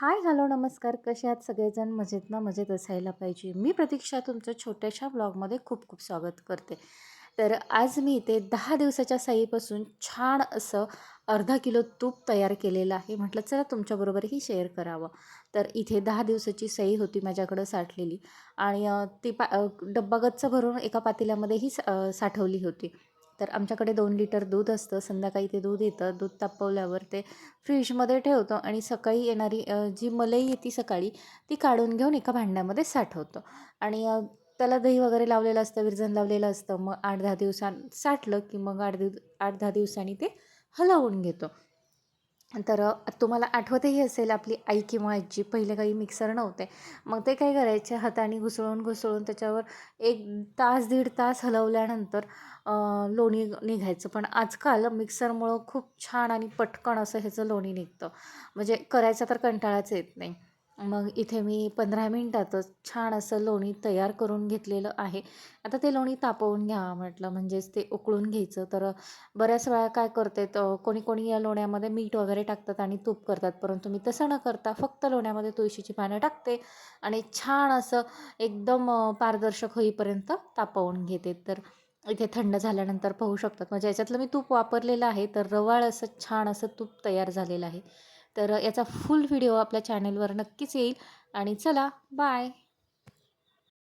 हाय, hello, नमस्कार. कसे आहात सगळेजण? मजेत ना? मजेत असायला पाहिजे. मी प्रतीक्षा तुमचं छोट्याशा ब्लॉगमध्ये खूप खूप स्वागत करते. तर आज मी इथे 10 दिवसाच्या सईपासून छान असं अर्धा किलो तूप तयार केलेलं आहे. म्हटलं चला तुमच्याबरोबरही शेअर करावं. तर इथे 10 दिवसाची सई होती माझ्याकडं साठलेली आणि ती डब्बा गच्च भरून एका पातेल्यामध्येही साठवली होती. तर आमच्याकडे 2 लिटर दूध असतं. संध्याकाळी ते दूध येतं. दूध तापवल्यावर ते फ्रीजमध्ये ठेवतो आणि सकाळी येणारी जी मलई येते सकाळी ती काढून घेऊन एका भांड्यामध्ये साठवतो आणि त्याला दही वगैरे लावलेलं असतं, विरजण लावलेलं असतं. मग 8-10 दिवसां साठलं की मग 8-10 दिवसांनी ते हलवून घेतो. तर तुम्हाला आठवतही असेल आपली आई किंवा आजी पहिले काही मिक्सर नव्हते. मग ते काय करायचे हाताने घुसळून घुसळून त्याच्यावर 1 तास 1.5 तास हलवल्यानंतर लोणी निघायचं. पण आजकाल मिक्सरमुळं खूप छान आणि पटकन असं ह्याचं लोणी निघतं. म्हणजे करायचा तर कंटाळाच येत नाही. मग इथे मी 15 मिनिटातच छान असं लोणी तयार करून घेतलेलं आहे. आता ते लोणी तापवून घ्यावं म्हटलं, म्हणजेच ते उकळून घ्यायचं. तर बऱ्याच वेळा काय करते तर कोणी कोणी या लोण्यामध्ये मीठ वगैरे टाकतात आणि तूप करतात, परंतु मी तसं न करता फक्त लोण्यामध्ये तुळशीची पानं टाकते आणि छान असं एकदम पारदर्शक होईपर्यंत तापवून घेते. तर इथे थंड झाल्यानंतर पाहू शकतात म्हणजे याच्यातलं मी तूप वापरलेलं आहे, तर रवाळ असं छान असं तूप तयार झालेलं आहे. तर याचा फुल व्हिडिओ आपल्या चॅनेलवर नक्कीच येईल आणि चला बाय.